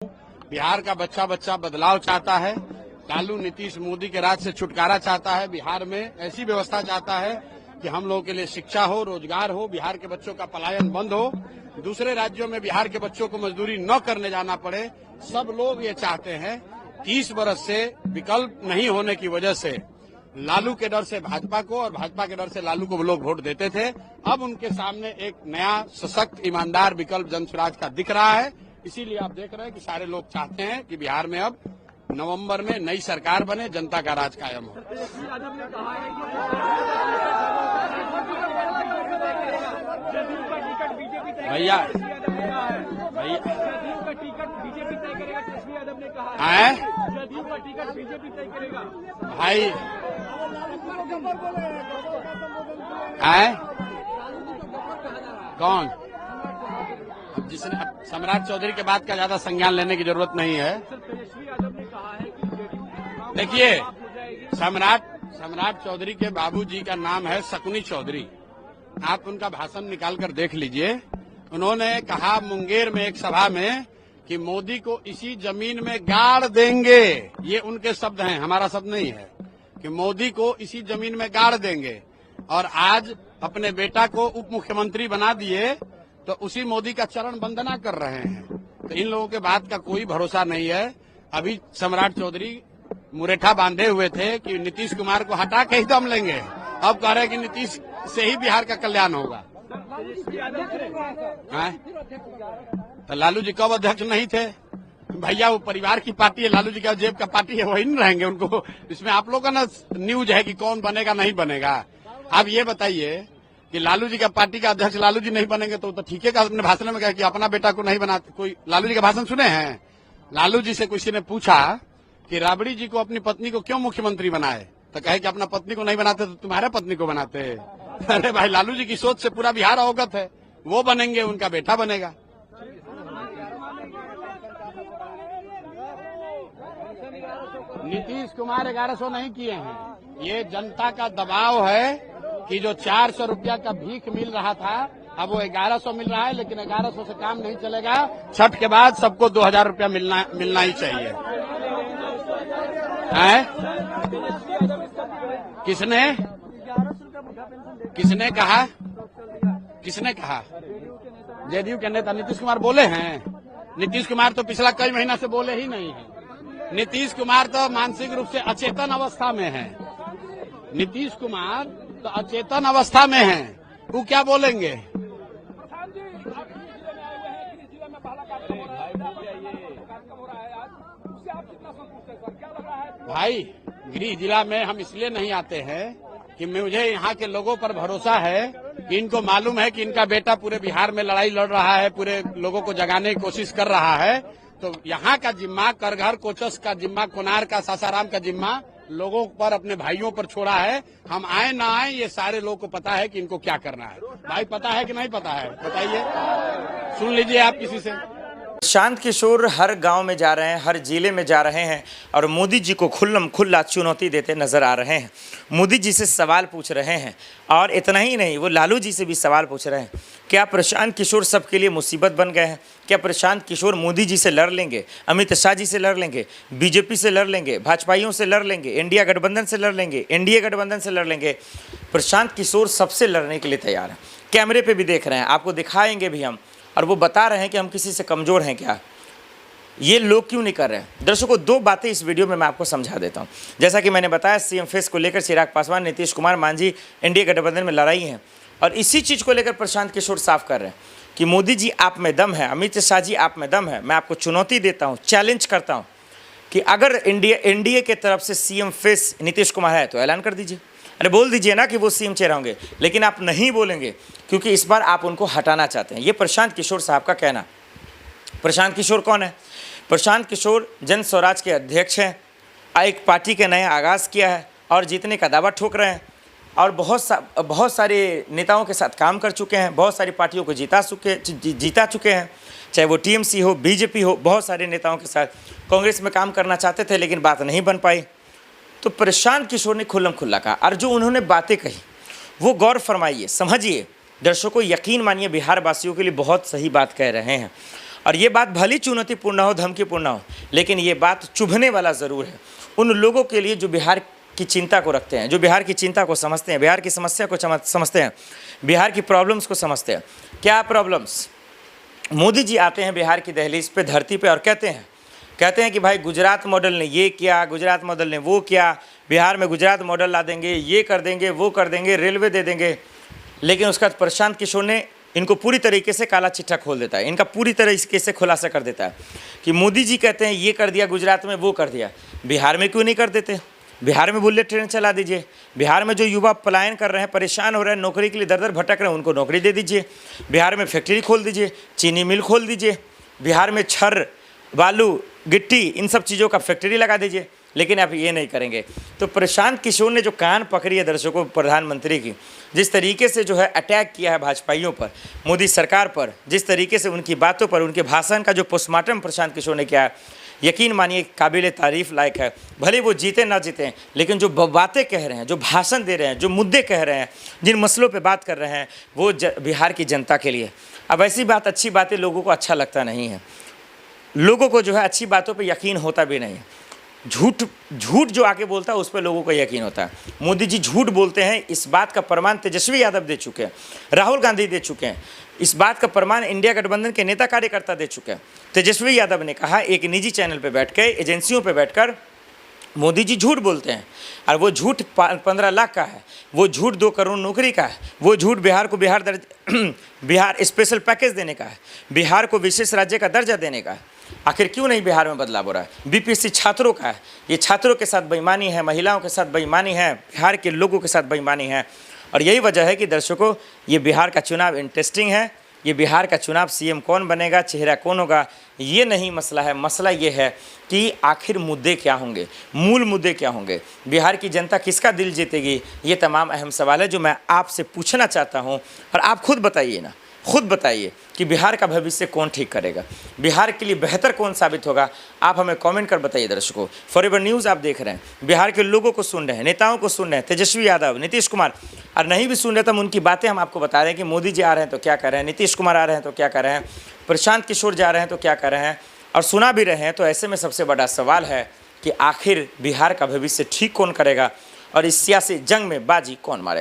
बिहार का बच्चा बच्चा बदलाव चाहता है। लालू नीतीश मोदी के राज से छुटकारा चाहता है। बिहार में ऐसी व्यवस्था चाहता है कि हम लोगों के लिए शिक्षा हो, रोजगार हो, बिहार के बच्चों का पलायन बंद हो, दूसरे राज्यों में बिहार के बच्चों को मजदूरी न करने जाना पड़े। सब लोग ये चाहते हैं। 30 वर्ष से विकल्प नहीं होने की वजह से लालू के डर से भाजपा को और भाजपा के डर से लालू को लोग वोट देते थे। अब उनके सामने एक नया सशक्त ईमानदार विकल्प जनसुराज का दिख रहा है। इसीलिए आप देख रहे हैं कि सारे लोग चाहते हैं कि बिहार में अब नवंबर में नई सरकार बने, जनता का राज कायम हो। भैया भाई कौन जिसने सम्राट चौधरी के बाद का ज्यादा संज्ञान लेने की जरूरत नहीं है। देखिए, सम्राट चौधरी के बाबूजी का नाम है शकुनी चौधरी। आप उनका भाषण निकाल कर देख लीजिए। उन्होंने कहा मुंगेर में एक सभा में कि मोदी को इसी जमीन में गाड़ देंगे। ये उनके शब्द हैं, हमारा शब्द नहीं है, कि मोदी को इसी जमीन में गाड़ देंगे। और आज अपने बेटा को उप मुख्यमंत्री बना दिए तो उसी मोदी का चरण वंदना कर रहे हैं। तो इन लोगों के बात का कोई भरोसा नहीं है। अभी सम्राट चौधरी मुरेठा बांधे हुए थे कि नीतीश कुमार को हटा के ही दम लेंगे। अब कह रहे हैं कि नीतीश से ही बिहार का कल्याण होगा। तो लालू जी कब अध्यक्ष नहीं थे? भैया वो परिवार की पार्टी है, लालू जी का जेब का पार्टी है, वही नहीं रहेंगे। उनको इसमें आप लोगों का ना न्यूज है कि कौन बनेगा नहीं बनेगा। आप ये बताइए कि लालू जी का पार्टी का अध्यक्ष लालू जी नहीं बनेंगे तो ठीक है। अपने भाषण में कहा कि अपना बेटा को नहीं बनाते। कोई लालू जी का भाषण सुने हैं? लालू जी से किसी ने पूछा कि राबड़ी जी को अपनी पत्नी को क्यों मुख्यमंत्री बनाए, तो कहे कि अपना पत्नी को नहीं बनाते तो तुम्हारे पत्नी को बनाते। अरे भाई, लालू जी की सोच से पूरा बिहार अवगत है। वो बनेंगे, उनका बेटा बनेगा। नीतीश कुमार 1100 नहीं किए हैं। ये जनता का दबाव है कि जो 400 रुपया का भीख मिल रहा था अब वो 1100 मिल रहा है। लेकिन 1100 से काम नहीं चलेगा। छठ के बाद सबको 2000 रुपया मिलना ही चाहिए। किसने कहा? जेडीयू के नेता नीतीश कुमार बोले हैं? नीतीश कुमार तो पिछला कई महीना से बोले ही नहीं है। नीतीश कुमार तो मानसिक रूप से अचेतन अवस्था में है। नीतीश कुमार तो अचेतन अवस्था में है, वो क्या बोलेंगे? भाई, गृह जिला में हम इसलिए नहीं आते हैं कि मुझे यहाँ के लोगों पर भरोसा है कि इनको मालूम है कि इनका बेटा पूरे बिहार में लड़ाई लड़ रहा है, पूरे लोगों को जगाने की कोशिश कर रहा है। तो यहाँ का जिम्मा, करघर कोचस का जिम्मा, कोनार का, सासाराम का जिम्मा लोगों पर, अपने भाइयों पर छोड़ा है। हम आए ना आए, ये सारे लोगों को पता है कि इनको क्या करना है। भाई, पता है कि नहीं पता है? बताइए, सुन लीजिए आप किसी से। प्रशांत किशोर हर गांव में जा रहे हैं, हर जिले में जा रहे हैं और मोदी जी को खुल्लम खुल्ला चुनौती देते नजर आ रहे हैं। मोदी जी से सवाल पूछ रहे हैं और इतना ही नहीं, वो लालू जी से भी सवाल पूछ रहे हैं। क्या प्रशांत किशोर सबके लिए मुसीबत बन गए हैं? क्या प्रशांत किशोर मोदी जी से लड़ लेंगे, अमित शाह जी से लड़ लेंगे, बीजेपी से लड़ लेंगे, भाजपाइयों से लड़ लेंगे, इंडिया गठबंधन से लड़ लेंगे, एनडीए गठबंधन से लड़ लेंगे? प्रशांत किशोर सबसे लड़ने के लिए तैयार हैं। कैमरे पर भी देख रहे हैं, आपको दिखाएंगे भी हम, और वो बता रहे हैं कि हम किसी से कमज़ोर हैं क्या। ये लोग क्यों नहीं कर रहे हैं? दर्शकों, दो बातें इस वीडियो में मैं आपको समझा देता हूं। जैसा कि मैंने बताया, सीएम फेस को लेकर चिराग पासवान, नीतीश कुमार, मांझी एनडीए गठबंधन में लड़ाई है और इसी चीज़ को लेकर प्रशांत किशोर साफ कर रहे हैं कि मोदी जी आप में दम है, अमित शाह जी आप में दम है। मैं आपको चुनौती देता हूँ, चैलेंज करता हूँ कि अगर एनडीए के तरफ से सीएम फेस नीतीश कुमार है तो ऐलान कर दीजिए। अरे बोल दीजिए ना कि वो सीएम चेहरा होंगे, लेकिन आप नहीं बोलेंगे क्योंकि इस बार आप उनको हटाना चाहते हैं। ये प्रशांत किशोर साहब का कहना। प्रशांत किशोर कौन है? प्रशांत किशोर जन स्वराज के अध्यक्ष हैं, एक पार्टी के नए आगाज़ किया है और जीतने का दावा ठोक रहे हैं और बहुत सारे नेताओं के साथ काम कर चुके हैं, बहुत सारी पार्टियों को जीता चुके हैं, चाहे वो टीएमसी हो, बीजेपी हो। बहुत सारे नेताओं के साथ कांग्रेस में काम करना चाहते थे लेकिन बात नहीं बन पाई। तो प्रशांत किशोर ने खुल्लम खुल्ला कहा और जो उन्होंने बातें कही वो गौर फरमाइए, समझिए। दर्शकों, यकीन मानिए, बिहार वासियों के लिए बहुत सही बात कह रहे हैं और ये बात भली चुनौतीपूर्ण हो, धमकीपूर्ण हो, लेकिन ये बात चुभने वाला ज़रूर है उन लोगों के लिए जो बिहार की चिंता को रखते हैं, जो बिहार की चिंता को समझते हैं, बिहार की समस्या को समझते हैं, बिहार की प्रॉब्लम्स को समझते हैं। क्या प्रॉब्लम्स? मोदी जी आते हैं बिहार की दहलीज पे, धरती पे, और कहते हैं कि भाई गुजरात मॉडल ने ये किया, गुजरात मॉडल ने वो किया, बिहार में गुजरात मॉडल ला देंगे, ये कर देंगे, वो कर देंगे, रेलवे दे देंगे। लेकिन उसका प्रशांत किशोर ने इनको पूरी तरीके से काला चिट्ठा खोल देता है, इनका पूरी तरीके से खुलासा कर देता है कि मोदी जी कहते हैं ये कर दिया गुजरात में, वो कर दिया, बिहार में क्यों नहीं कर देते? बिहार में बुलेट ट्रेन चला दीजिए, बिहार में जो युवा पलायन कर रहे हैं, परेशान हो रहे हैं, नौकरी के लिए दर दर भटक रहे हैं, उनको नौकरी दे दीजिए, बिहार में फैक्ट्री खोल दीजिए, चीनी मिल खोल दीजिए, बिहार में छर, बालू, गिट्टी, इन सब चीज़ों का फैक्ट्री लगा दीजिए। लेकिन आप ये नहीं करेंगे। तो प्रशांत किशोर ने जो कान पकड़ी है दर्शकों प्रधानमंत्री की, जिस तरीके से जो है अटैक किया है भाजपाइयों पर, मोदी सरकार पर, जिस तरीके से उनकी बातों पर, उनके भाषण का जो पोस्टमार्टम प्रशांत किशोर ने किया है, यकीन मानिए काबिल तारीफ़ लायक है। भले वो जीते ना जीते, लेकिन जो बातें कह रहे हैं, जो भाषण दे रहे हैं, जो मुद्दे कह रहे हैं, जिन मसलों पे बात कर रहे हैं, वो बिहार की जनता के लिए। अब ऐसी बात, अच्छी बातें लोगों को अच्छा लगता नहीं है, लोगों को जो है अच्छी बातों पे यकीन होता भी नहीं है। झूठ जो आके बोलता है उस पर लोगों को यकीन होता है। मोदी जी झूठ बोलते हैं, इस बात का प्रमाण तेजस्वी यादव दे चुके हैं, राहुल गांधी दे चुके हैं, इस बात का प्रमाण इंडिया गठबंधन के नेता कार्यकर्ता दे चुके हैं। तेजस्वी यादव ने कहा एक निजी चैनल पे बैठ के, एजेंसियों पे बैठकर, मोदी जी झूठ बोलते हैं, और वो झूठ 15 लाख का है, वो झूठ 2 करोड़ नौकरी का है, वो झूठ बिहार को बिहार स्पेशल पैकेज देने का है, बिहार को विशेष राज्य का दर्जा देने का है। आखिर क्यों नहीं बिहार में बदलाव हो रहा है? बीपीएससी छात्रों का है, ये छात्रों के साथ बेईमानी है, महिलाओं के साथ बेईमानी है, बिहार के लोगों के साथ बेईमानी है। और यही वजह है कि दर्शकों, ये बिहार का चुनाव इंटरेस्टिंग है। ये बिहार का चुनाव सीएम कौन बनेगा, चेहरा कौन होगा, ये नहीं मसला है। मसला ये है कि आखिर मुद्दे क्या होंगे, मूल मुद्दे क्या होंगे, बिहार की जनता किसका दिल जीतेगी, ये तमाम अहम सवाल है जो मैं आपसे पूछना चाहता हूँ। और आप खुद बताइए ना, खुद बताइए कि बिहार का भविष्य कौन ठीक करेगा, बिहार के लिए बेहतर कौन साबित होगा। आप हमें कमेंट कर बताइए दर्शकों। फॉरएवर न्यूज़ आप देख रहे हैं, बिहार के लोगों को सुन रहे हैं, नेताओं को सुन रहे हैं, तेजस्वी यादव, नीतीश कुमार, और नहीं भी सुन रहे तो हम उनकी बातें हम आपको बता रहे हैं कि मोदी जी आ रहे हैं तो क्या कर रहे हैं, नीतीश कुमार आ रहे हैं तो क्या कर रहे हैं, प्रशांत किशोर जा रहे हैं तो क्या कर रहे हैं, और सुना भी रहे हैं। तो ऐसे में सबसे बड़ा सवाल है कि आखिर बिहार का भविष्य ठीक कौन करेगा और इस सियासी जंग में बाजी कौन मारेगा।